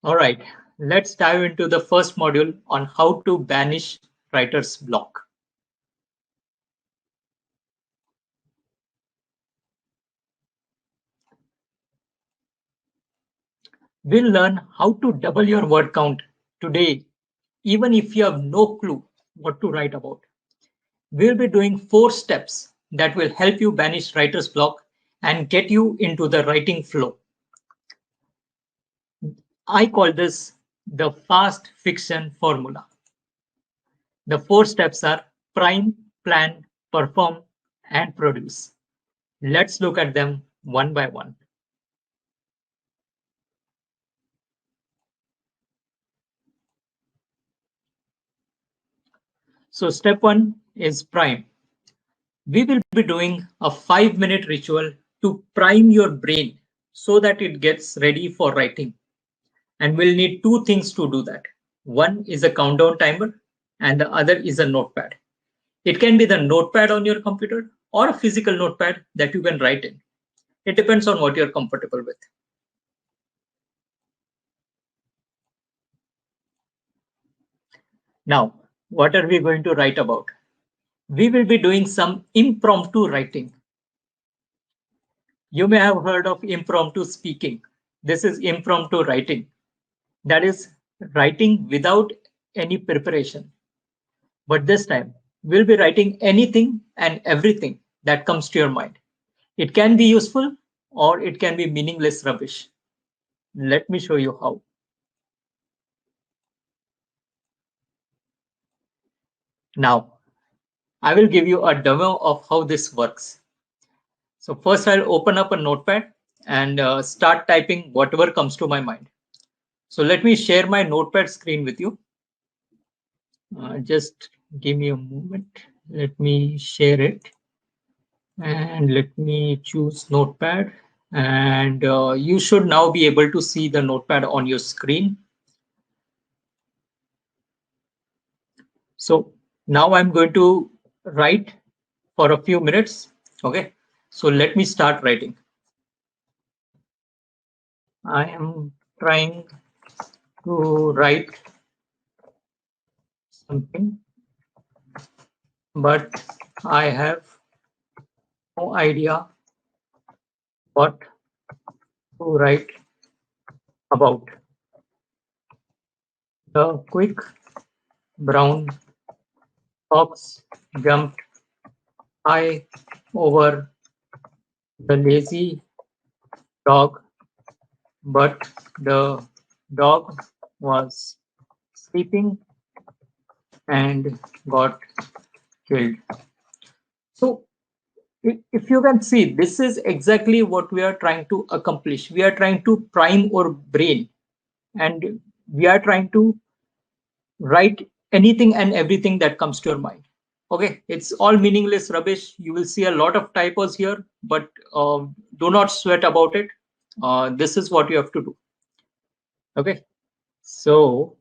All right, let's dive into the first module on how to banish writer's block. We'll learn how to double your word count today, even if you have no clue what to write about. We'll be doing 4 steps that will help you banish writer's block and get you into the writing flow. I call this the fast fiction formula. The 4 steps are prime, plan, perform, and produce. Let's look at them one by one. So step 1 is prime. We will be doing a 5-minute ritual to prime your brain so that it gets ready for writing. And we'll need 2 things to do that. One is a countdown timer and the other is a notepad. It can be the notepad on your computer or a physical notepad that you can write in. It depends on what you're comfortable with. Now, what are we going to write about? We will be doing some impromptu writing. You may have heard of impromptu speaking. This is impromptu writing. That is writing without any preparation. But this time, we'll be writing anything and everything that comes to your mind. It can be useful or it can be meaningless rubbish. Let me show you how. Now, I will give you a demo of how this works. So first I'll open up a notepad and start typing whatever comes to my mind. So let me share my notepad screen with you. Just give me a moment. Let me share it. And let me choose notepad. And you should now be able to see the notepad on your screen. So now I'm going to write for a few minutes. Okay, so let me start writing. I am trying to write something, but I have no idea what to write about. The quick brown fox jumped high over the lazy dog, but the dog was sleeping and got killed. So if you can see, this is exactly what we are trying to accomplish. We are trying to prime our brain and we are trying to write anything and everything that comes to your mind. Okay, it's all meaningless rubbish. You will see a lot of typos here, but do not sweat about it. This is what you have to do. Okay, so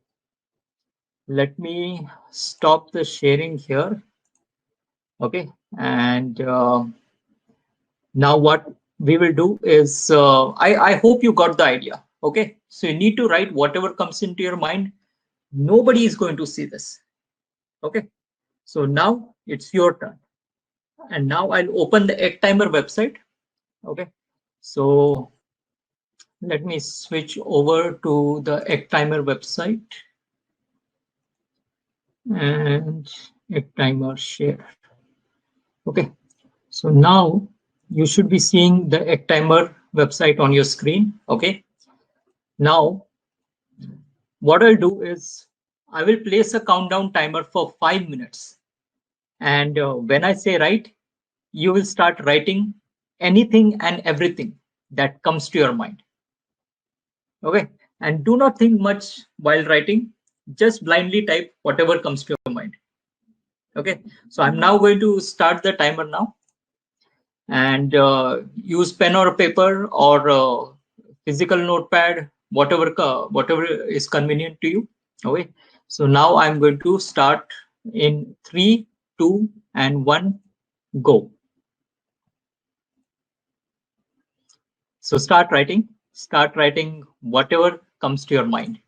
let me stop the sharing here. Okay, and now what we will do is, I hope you got the idea. Okay, so you need to write whatever comes into your mind. Nobody is going to see this. Okay, so now it's your turn. And now I'll open the Actimer website. Okay, so let me switch over to the Actimer website and Actimer share. Okay, so now you should be seeing the Actimer website on your screen. Okay, now what I'll do is I will place a countdown timer for 5 minutes. And when I say write, you will start writing anything and everything that comes to your mind. Okay, and do not think much while writing, just blindly type whatever comes to your mind. Okay, so I'm now going to start the timer now, and use pen or paper or physical notepad, whatever is convenient to you. Okay, so now I'm going to start in 3, 2, and 1, go. So start writing whatever comes to your mind?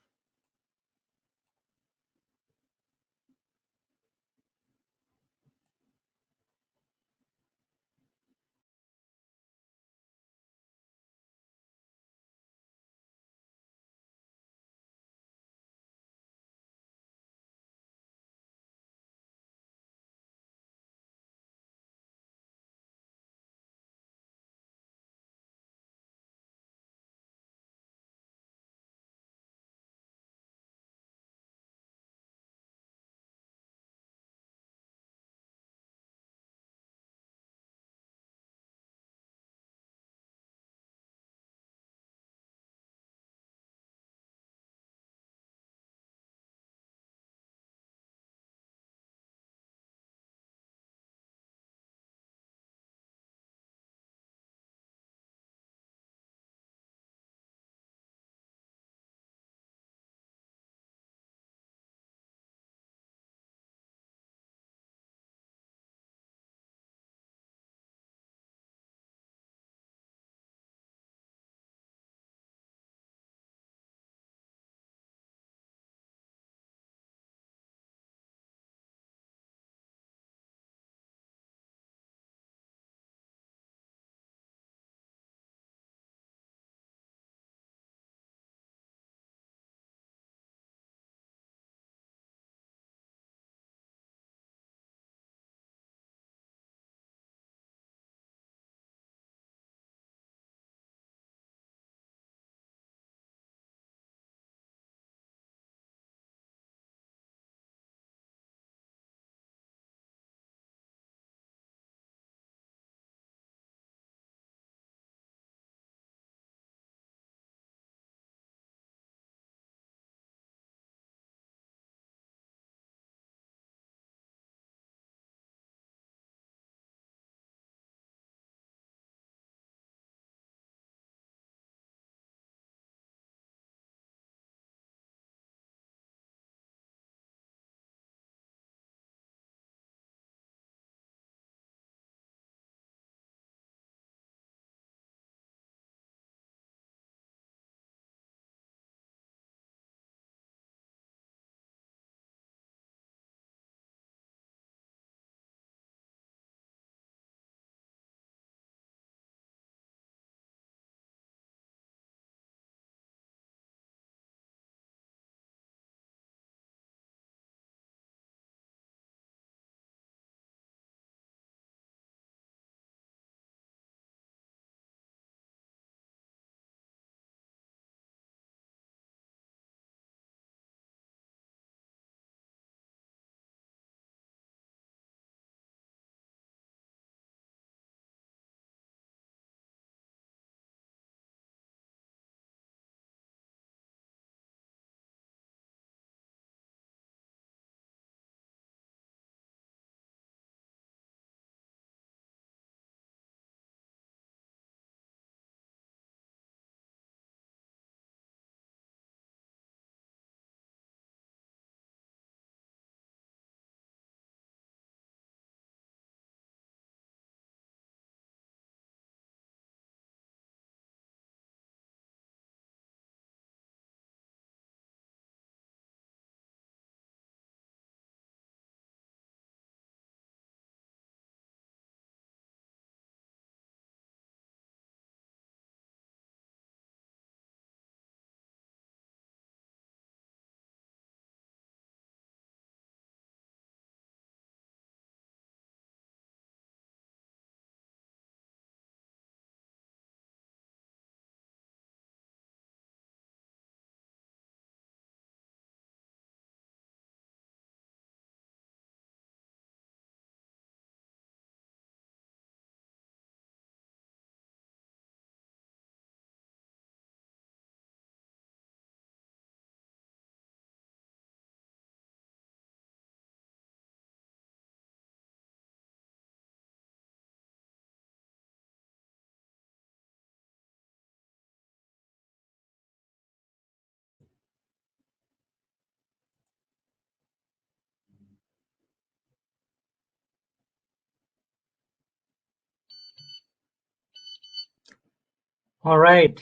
All right.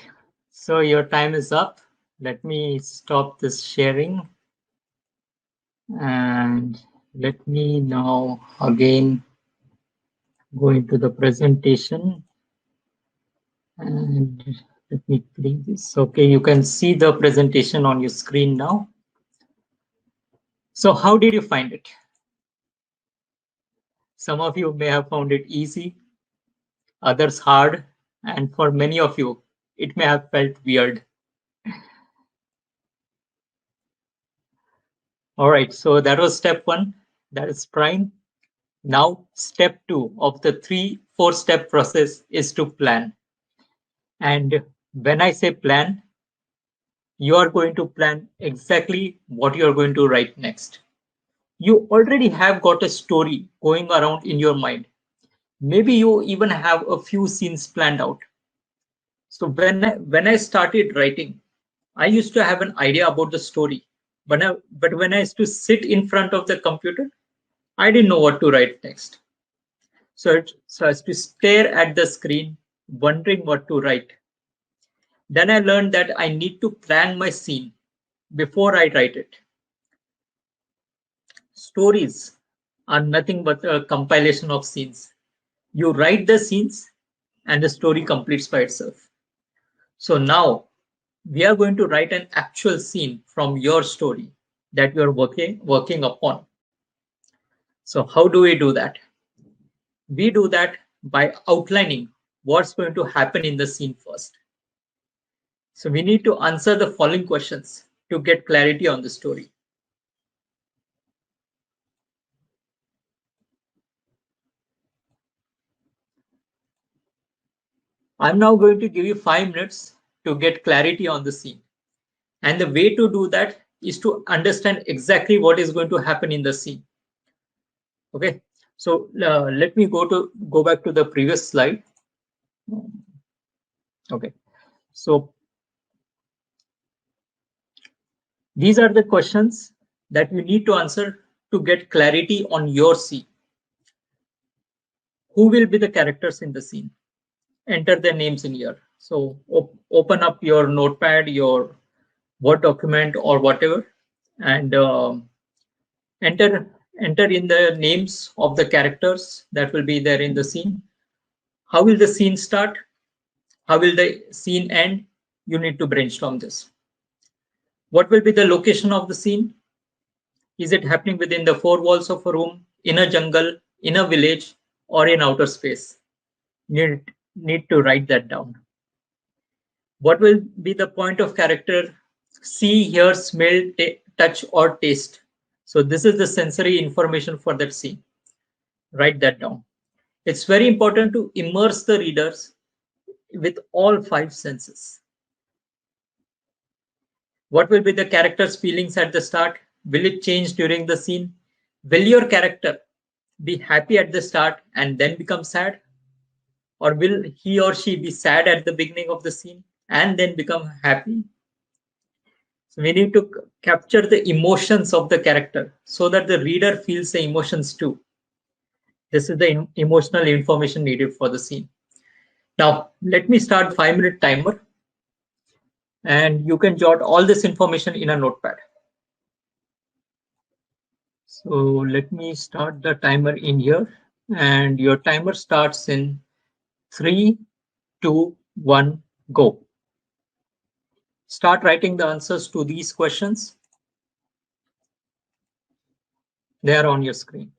So your time is up. let me stop this sharing and let me now again go into the presentation and let me clean this. Okay, you can see the presentation on your screen now. So how did you find it? Some of you may have found it easy, others hard, and for many of you, it may have felt weird. All right, so that was step one, that is prime. Now, step two of the 4-step process is to plan. And when I say plan, you are going to plan exactly what you are going to write next. You already have got a story going around in your mind. Maybe you even have a few scenes planned out. So when I started writing, I used to have an idea about the story. But when I used to sit in front of the computer, I didn't know what to write next. So I used to stare at the screen, wondering what to write. Then I learned that I need to plan my scene before I write it. Stories are nothing but a compilation of scenes. You write the scenes and the story completes by itself. So now we are going to write an actual scene from your story that you are working upon. So how do we do that? We do that by outlining what's going to happen in the scene first. So we need to answer the following questions to get clarity on the story. I'm now going to give you 5 minutes to get clarity on the scene. And the way to do that is to understand exactly what is going to happen in the scene. Okay, so let me go back to the previous slide. Okay, so these are the questions that you need to answer to get clarity on your scene. Who will be the characters in the scene? Enter their names in here. So open up your notepad, your Word document, or whatever, and enter in the names of the characters that will be there in the scene. How will the scene start? How will the scene end? You need to brainstorm this. What will be the location of the scene? Is it happening within the four walls of a room, in a jungle, in a village, or in outer space? Need to write that down. What will be the point of character? See, hear, smell, touch, or taste. So this is the sensory information for that scene. Write that down. It's very important to immerse the readers with all 5 senses. What will be the character's feelings at the start? Will it change during the scene? Will your character be happy at the start and then become sad? Or will he or she be sad at the beginning of the scene and then become happy? So we need to capture the emotions of the character so that the reader feels the emotions too. This is the emotional information needed for the scene. Now, let me start the 5-minute timer and you can jot all this information in a notepad. So let me start the timer in here and your timer starts in 3, 2, 1, go. Start writing the answers to these questions. They are on your screen.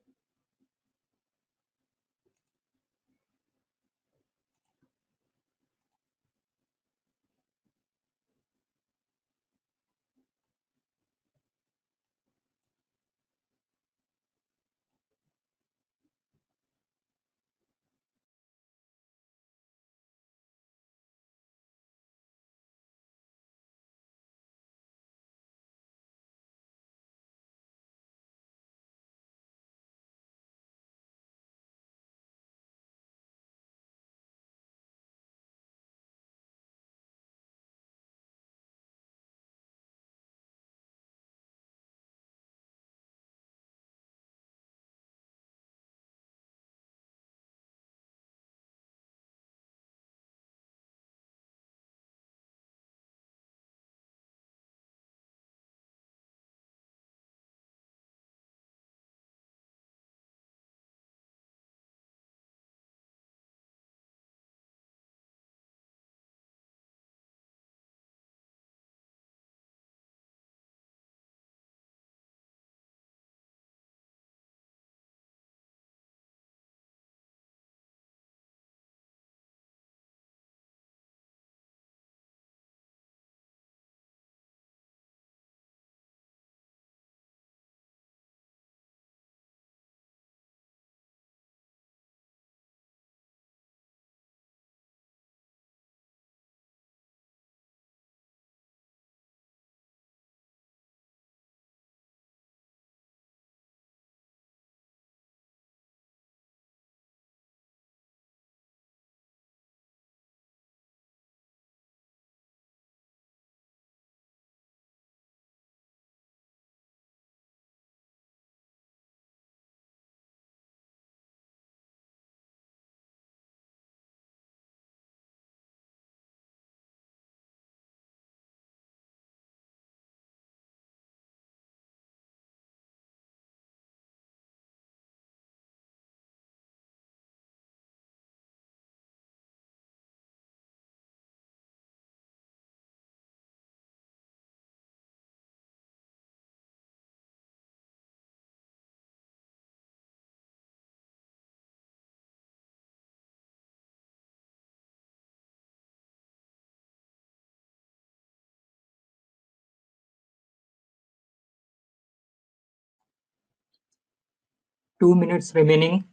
2 minutes remaining.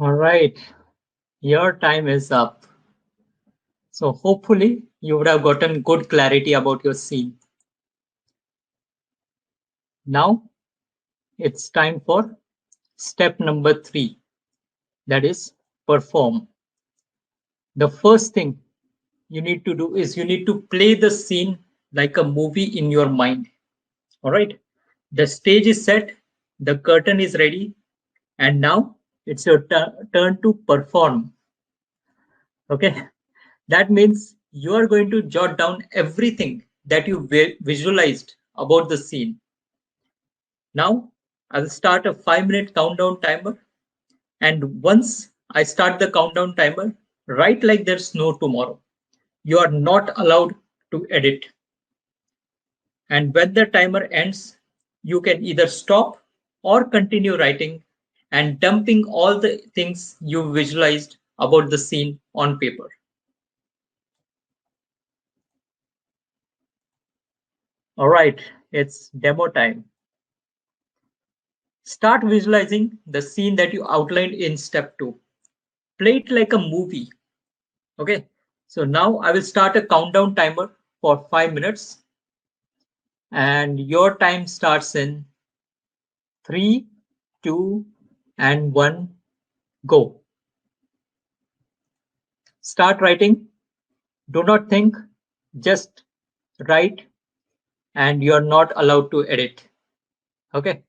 All right, your time is up. So hopefully you would have gotten good clarity about your scene. Now it's time for step number 3, that is perform. The first thing you need to do is you need to play the scene like a movie in your mind. All right, the stage is set, the curtain is ready, and now it's your turn to perform. Okay, that means you are going to jot down everything that you visualized about the scene. Now I'll start a 5-minute countdown timer, and once I start the countdown timer, write like there's no tomorrow. You are not allowed to edit. And when the timer ends, you can either stop or continue writing and dumping all the things you visualized about the scene on paper. All right, it's demo time. Start visualizing the scene that you outlined in step 2. Play it like a movie. Okay, so now I will start a countdown timer for 5 minutes, and your time starts in 3, 2, and 1, go. Start writing. Do not think, just write, and you're not allowed to edit. Okay.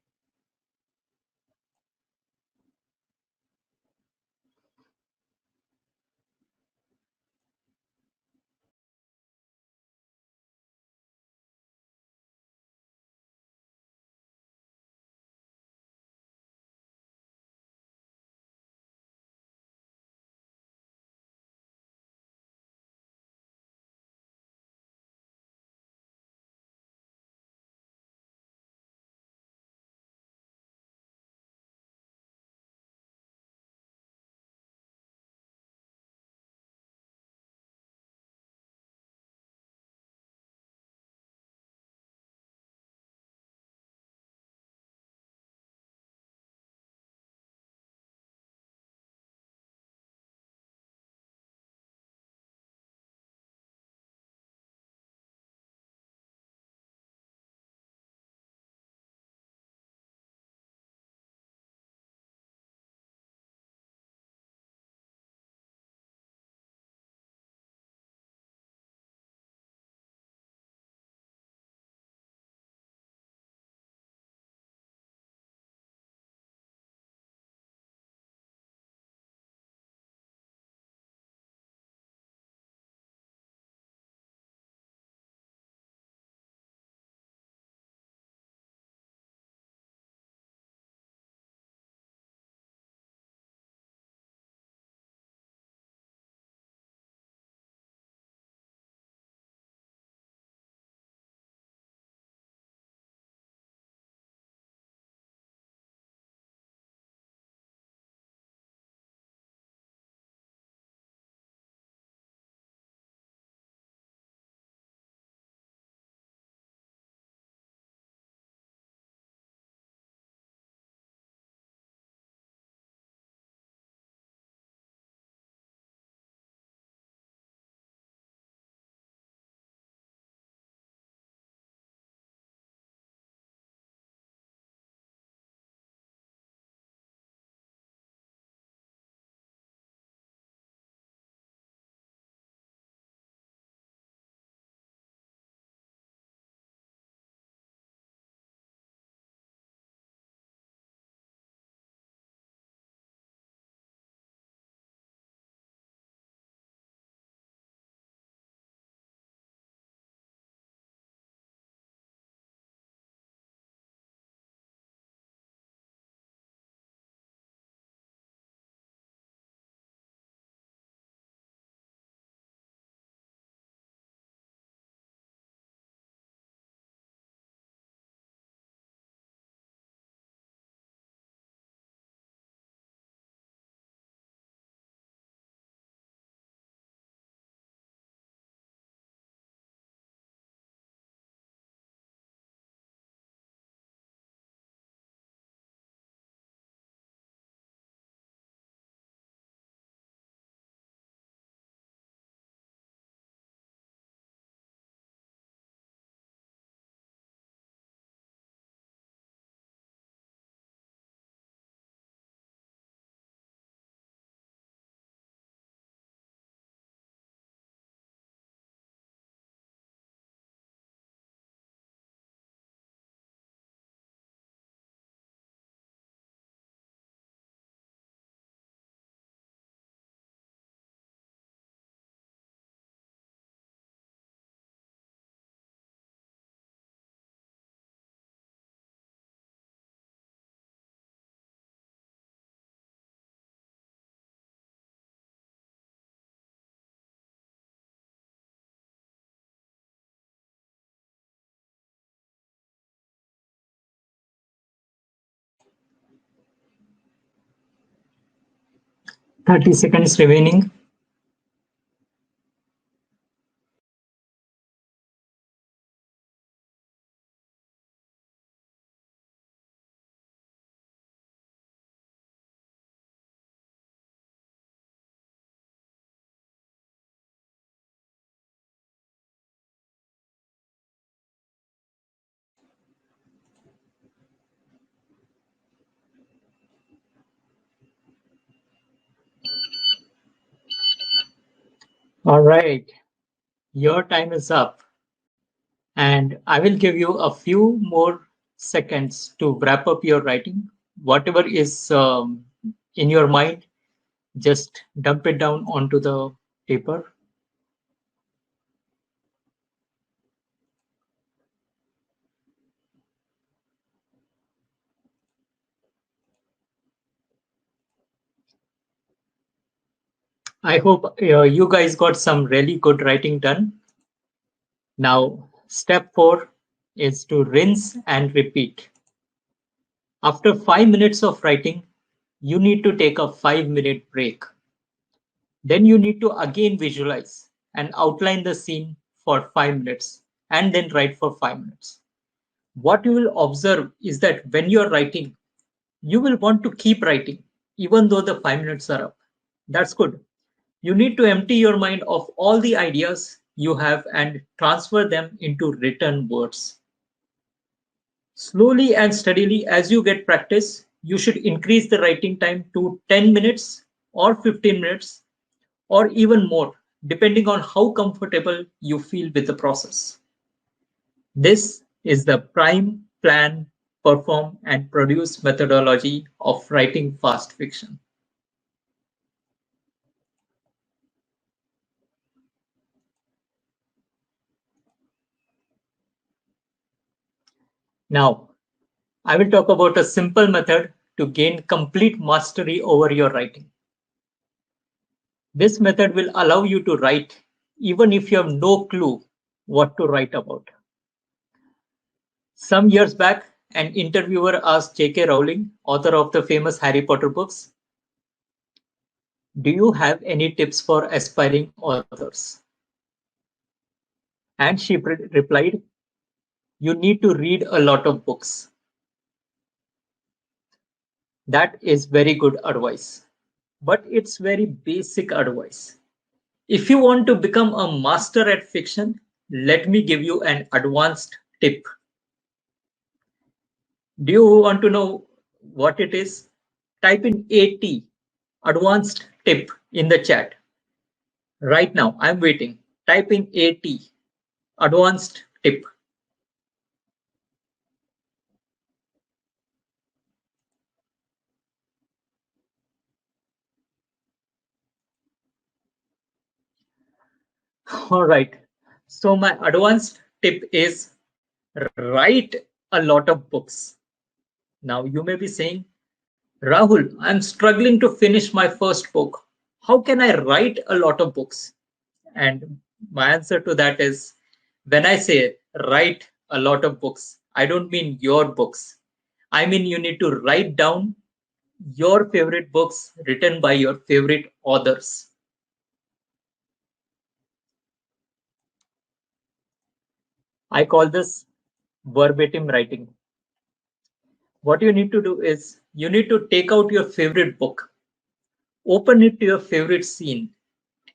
30 seconds remaining. All right, your time is up, and I will give you a few more seconds to wrap up your writing. Whatever is in your mind, just dump it down onto the paper. I hope you guys got some really good writing done. Now, step 4 is to rinse and repeat. After 5 minutes of writing, you need to take a 5-minute break. Then you need to again visualize and outline the scene for 5 minutes and then write for 5 minutes. What you will observe is that when you're writing, you will want to keep writing even though the 5 minutes are up. That's good. You need to empty your mind of all the ideas you have and transfer them into written words. Slowly and steadily, as you get practice, you should increase the writing time to 10 minutes or 15 minutes or even more, depending on how comfortable you feel with the process. This is the prime, plan, perform, and produce methodology of writing fast fiction. Now, I will talk about a simple method to gain complete mastery over your writing. This method will allow you to write even if you have no clue what to write about. Some years back, an interviewer asked J.K. Rowling, author of the famous Harry Potter books, "Do you have any tips for aspiring authors?" And she replied, "You need to read a lot of books." That is very good advice, but it's very basic advice. If you want to become a master at fiction, let me give you an advanced tip. Do you want to know what it is? Type in AT, advanced tip, in the chat. Right now, I'm waiting. Type in AT, advanced tip. All right. So my advanced tip is write a lot of books. Now you may be saying, "Rahul, I'm struggling to finish my first book. How can I write a lot of books?" And my answer to that is, when I say write a lot of books, I don't mean your books. I mean you need to write down your favorite books written by your favorite authors. I call this verbatim writing. What you need to do is you need to take out your favorite book, open it to your favorite scene,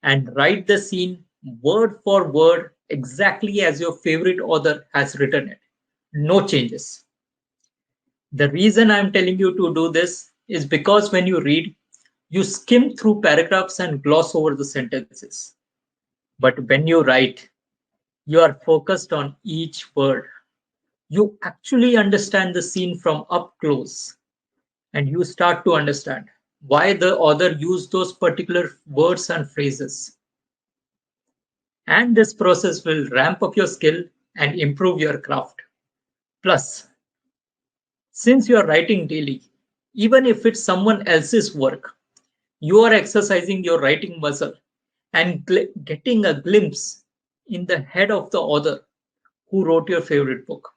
and write the scene word for word exactly as your favorite author has written it. No changes. The reason I'm telling you to do this is because when you read, you skim through paragraphs and gloss over the sentences. But when you write, you are focused on each word. You actually understand the scene from up close, and you start to understand why the author used those particular words and phrases. And this process will ramp up your skill and improve your craft. Plus, since you are writing daily, even if it's someone else's work, you are exercising your writing muscle and getting a glimpse in the head of the author who wrote your favorite book.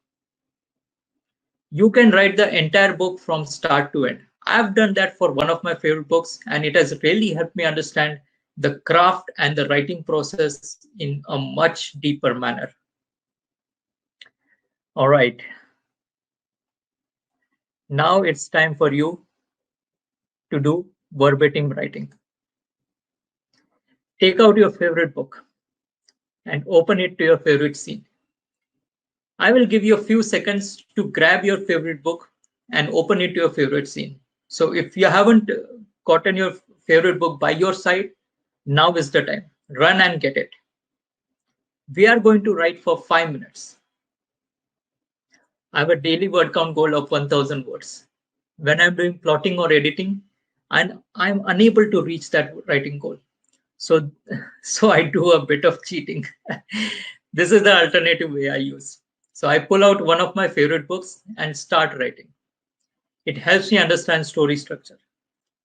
You can write the entire book from start to end. I've done that for one of my favorite books, and it has really helped me understand the craft and the writing process in a much deeper manner. All right, now it's time for you to do verbatim writing. Take out your favorite book and open it to your favorite scene. I will give you a few seconds to grab your favorite book and open it to your favorite scene. So if you haven't gotten your favorite book by your side, now is the time. Run and get it. We are going to write for 5 minutes. I have a daily word count goal of 1000 words. When I'm doing plotting or editing, and I'm unable to reach that writing goal. So, so I do a bit of cheating. This is the alternative way I use. So I pull out one of my favorite books and start writing. It helps me understand story structure,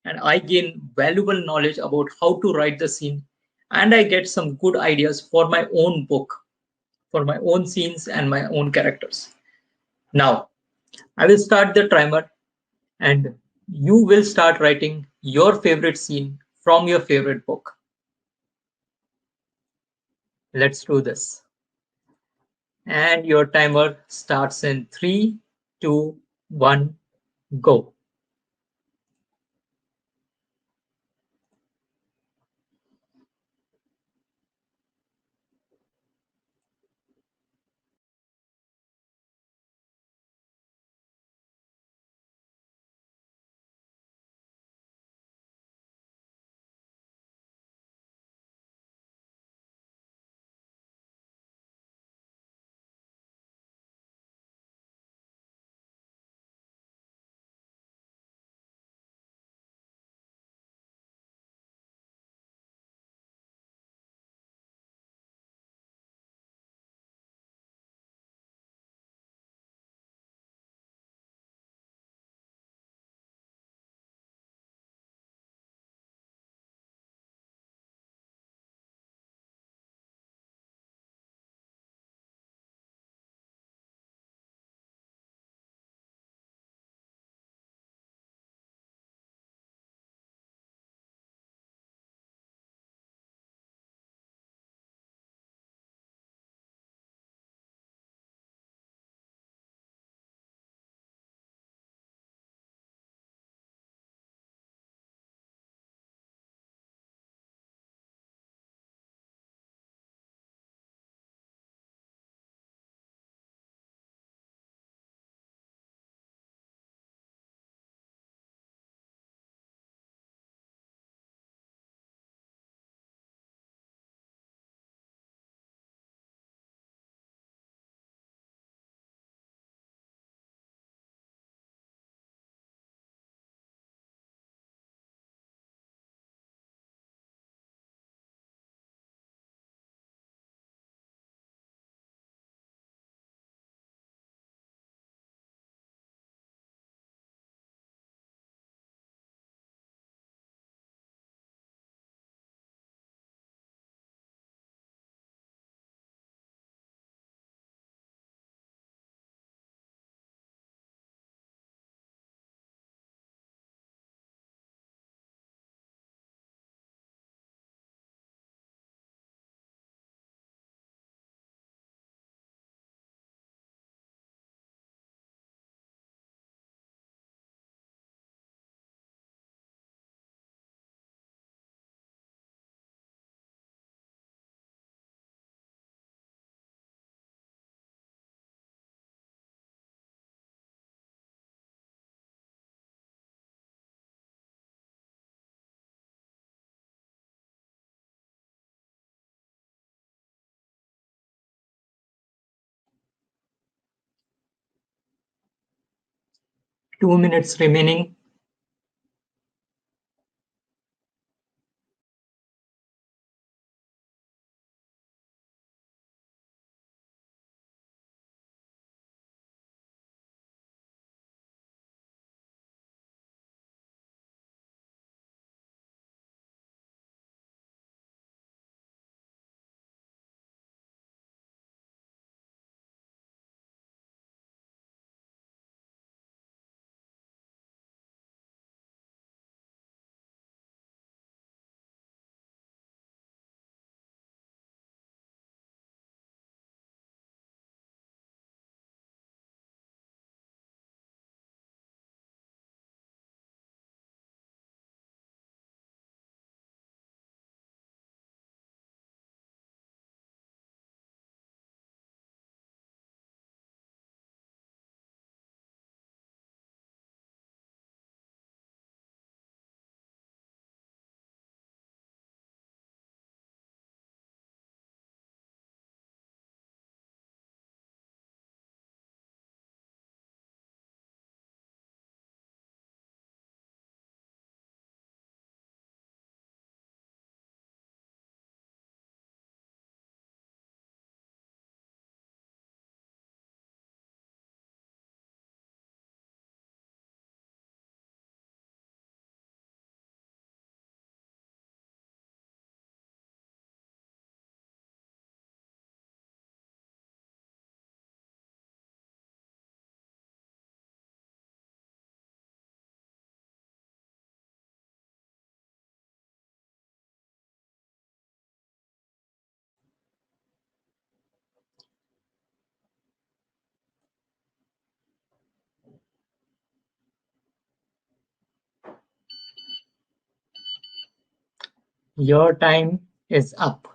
and I gain valuable knowledge about how to write the scene, and I get some good ideas for my own book, for my own scenes and my own characters. Now, I will start the timer, and you will start writing your favorite scene from your favorite book. Let's do this. And your timer starts in 3, 2, 1, go. Two minutes remaining. Your time is up.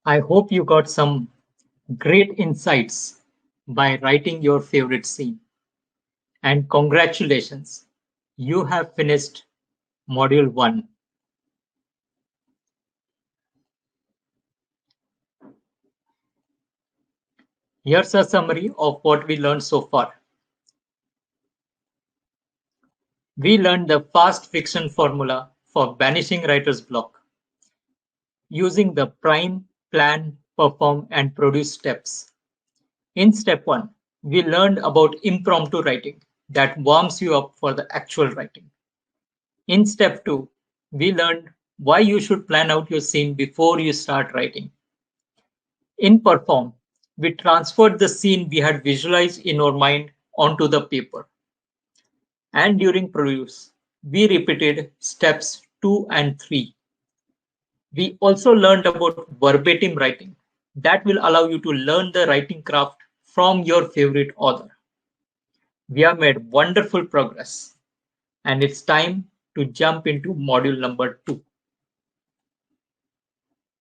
I hope you got some great insights by writing your favorite scene. And congratulations, you have finished Module 1. Here's a summary of what we learned so far. We learned the fast fiction formula for banishing writer's block using the prime, plan, perform, and produce steps. In step 1, we learned about impromptu writing that warms you up for the actual writing. In step 2, we learned why you should plan out your scene before you start writing. In perform, we transferred the scene we had visualized in our mind onto the paper. And during produce, we repeated steps 2 and 3. We also learned about verbatim writing that will allow you to learn the writing craft from your favorite author. We have made wonderful progress, and it's time to jump into module number 2.